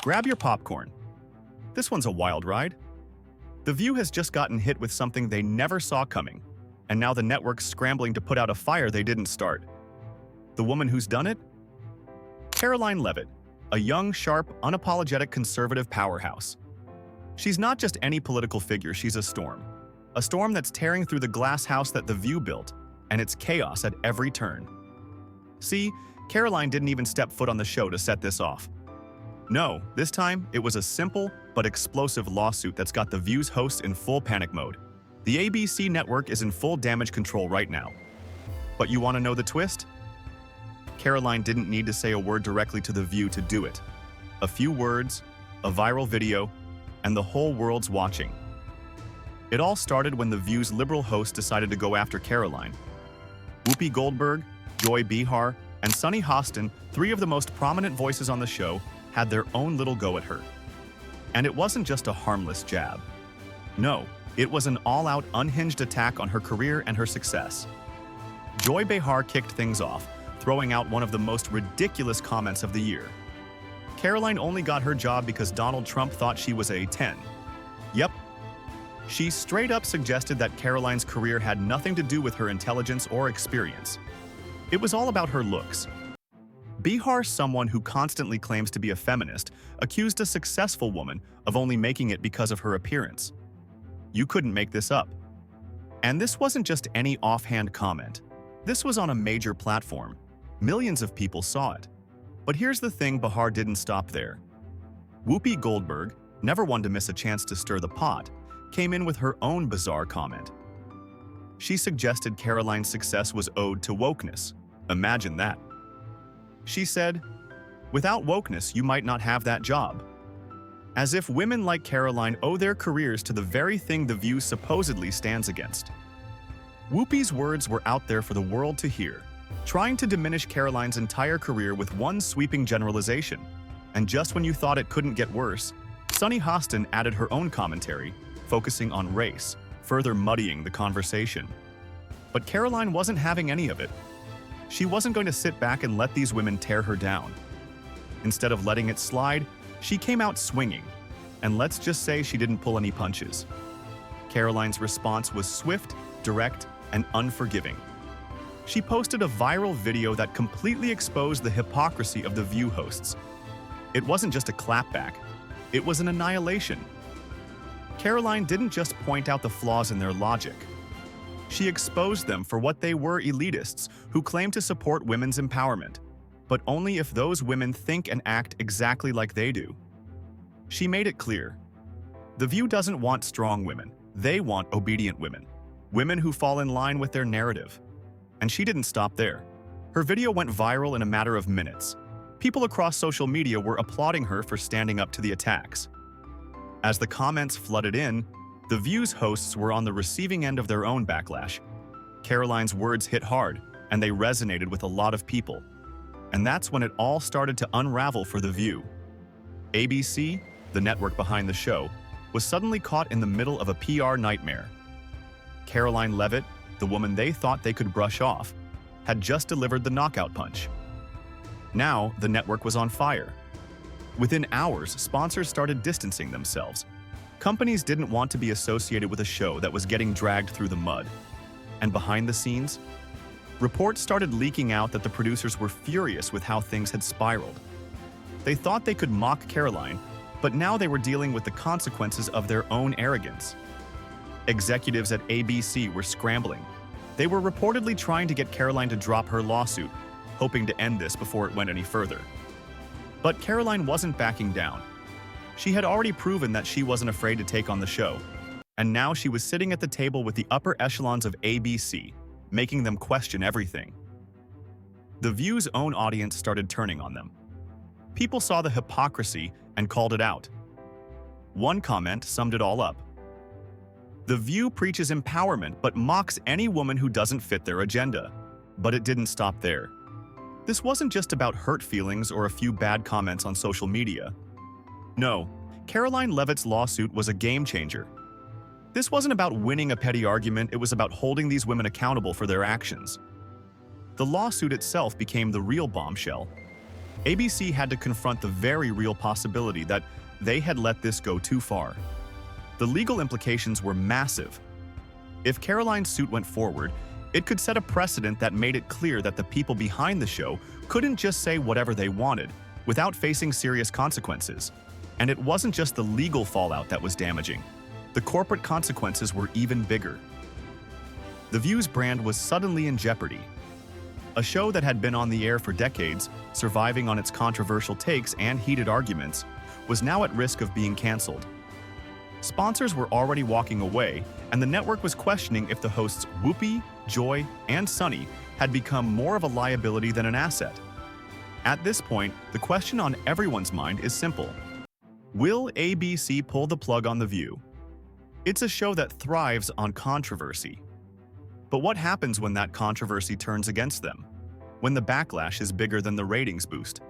Grab your popcorn. This one's a wild ride. The View has just gotten hit with something they never saw coming, and now the network's scrambling to put out a fire they didn't start. The woman who's done it? Karoline Leavitt, a young, sharp, unapologetic conservative powerhouse. She's not just any political figure, she's a storm. A storm that's tearing through the glass house that The View built, and it's chaos at every turn. See, Karoline didn't even step foot on the show to set this off. No, this time it was a simple but explosive lawsuit that's got The View's hosts in full panic mode. The ABC network is in full damage control right now. But you want to know the twist? Karoline didn't need to say a word directly to The View to do it. A few words, a viral video, and the whole world's watching. It all started when The View's liberal host decided to go after Karoline. Whoopi Goldberg, Behar, and Sunny Hostin, three of the most prominent voices on the show, had their own little go at her. And it wasn't just a harmless jab. No, it was an all-out, unhinged attack on her career and her success. Behar kicked things off, throwing out one of the most ridiculous comments of the year. Karoline only got her job because Donald Trump thought she was a 10. Yep. She straight up suggested that Karoline's career had nothing to do with her intelligence or experience. It was all about her looks. Behar, someone who constantly claims to be a feminist, accused a successful woman of only making it because of her appearance. You couldn't make this up. And this wasn't just any offhand comment. This was on a major platform. Millions of people saw it. But here's the thing, Behar didn't stop there. Whoopi Goldberg, never one to miss a chance to stir the pot, came in with her own bizarre comment. She suggested Karoline's success was owed to wokeness. Imagine that. She said, "Without wokeness, you might not have that job." As if women like Karoline owe their careers to the very thing The View supposedly stands against. Whoopi's words were out there for the world to hear, trying to diminish Karoline's entire career with one sweeping generalization. And just when you thought it couldn't get worse, Sunny Hostin added her own commentary, focusing on race, further muddying the conversation. But Karoline wasn't having any of it. She wasn't going to sit back and let these women tear her down. Instead of letting it slide, she came out swinging, and let's just say she didn't pull any punches. Karoline's response was swift, direct, and unforgiving. She posted a viral video that completely exposed the hypocrisy of The View hosts. It wasn't just a clapback, it was an annihilation. Karoline didn't just point out the flaws in their logic. She exposed them for what they were: elitists who claim to support women's empowerment, but only if those women think and act exactly like they do. She made it clear. The View doesn't want strong women, they want obedient women. Women who fall in line with their narrative. And she didn't stop there. Her video went viral in a matter of minutes. People across social media were applauding her for standing up to the attacks. As the comments flooded in, The View's hosts were on the receiving end of their own backlash. Karoline's words hit hard, and they resonated with a lot of people. And that's when it all started to unravel for The View. ABC, the network behind the show, was suddenly caught in the middle of a PR nightmare. Karoline Leavitt, the woman they thought they could brush off, had just delivered the knockout punch. Now, the network was on fire. Within hours, sponsors started distancing themselves. Companies didn't want to be associated with a show that was getting dragged through the mud. And behind the scenes, reports started leaking out that the producers were furious with how things had spiraled. They thought they could mock Karoline, but now they were dealing with the consequences of their own arrogance. Executives at ABC were scrambling. They were reportedly trying to get Karoline to drop her lawsuit, hoping to end this before it went any further. But Karoline wasn't backing down. She had already proven that she wasn't afraid to take on the show, and now she was sitting at the table with the upper echelons of ABC, making them question everything. The View's own audience started turning on them. People saw the hypocrisy and called it out. One comment summed it all up. The View preaches empowerment but mocks any woman who doesn't fit their agenda. But it didn't stop there. This wasn't just about hurt feelings or a few bad comments on social media. No, Karoline Leavitt's lawsuit was a game changer. This wasn't about winning a petty argument, it was about holding these women accountable for their actions. The lawsuit itself became the real bombshell. ABC had to confront the very real possibility that they had let this go too far. The legal implications were massive. If Karoline's suit went forward, it could set a precedent that made it clear that the people behind the show couldn't just say whatever they wanted without facing serious consequences. And it wasn't just the legal fallout that was damaging. The corporate consequences were even bigger. The View's brand was suddenly in jeopardy. A show that had been on the air for decades, surviving on its controversial takes and heated arguments, was now at risk of being canceled. Sponsors were already walking away, and the network was questioning if the hosts Whoopi, Joy, and Sunny had become more of a liability than an asset. At this point, the question on everyone's mind is simple. Will ABC pull the plug on The View? It's a show that thrives on controversy. But what happens when that controversy turns against them? When the backlash is bigger than the ratings boost?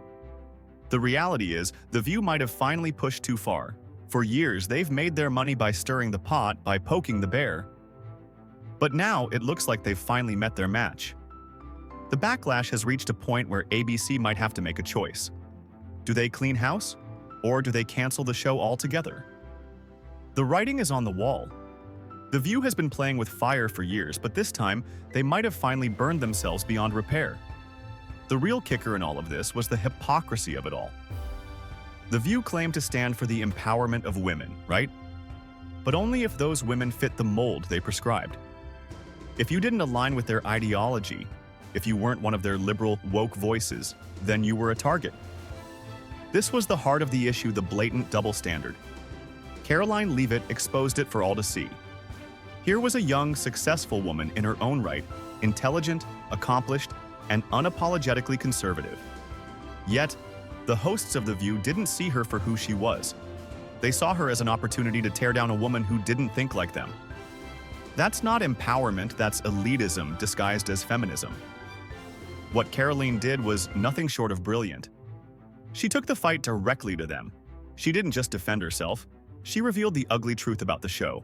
The reality is, The View might have finally pushed too far. For years, they've made their money by stirring the pot, by poking the bear. But now, it looks like they've finally met their match. The backlash has reached a point where ABC might have to make a choice. Do they clean house? Or do they cancel the show altogether? The writing is on the wall. The View has been playing with fire for years, but this time, they might have finally burned themselves beyond repair. The real kicker in all of this was the hypocrisy of it all. The View claimed to stand for the empowerment of women, right? But only if those women fit the mold they prescribed. If you didn't align with their ideology, if you weren't one of their liberal, woke voices, then you were a target. This was the heart of the issue, the blatant double standard. Karoline Leavitt exposed it for all to see. Here was a young, successful woman in her own right, intelligent, accomplished, and unapologetically conservative. Yet, the hosts of The View didn't see her for who she was. They saw her as an opportunity to tear down a woman who didn't think like them. That's not empowerment, that's elitism disguised as feminism. What Karoline did was nothing short of brilliant. She took the fight directly to them. She didn't just defend herself, she revealed the ugly truth about the show.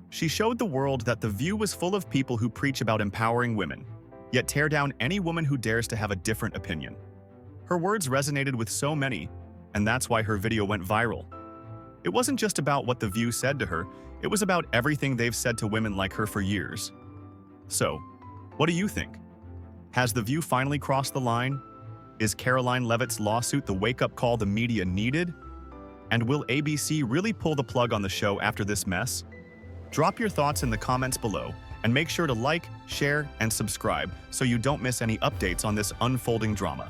She showed the world that The View was full of people who preach about empowering women, yet tear down any woman who dares to have a different opinion. Her words resonated with so many, and that's why her video went viral. It wasn't just about what The View said to her, it was about everything they've said to women like her for years. So, what do you think? Has The View finally crossed the line? Is Karoline Leavitt's lawsuit the wake-up call the media needed? And will ABC really pull the plug on the show after this mess? Drop your thoughts in the comments below, and make sure to like, share, and subscribe so you don't miss any updates on this unfolding drama.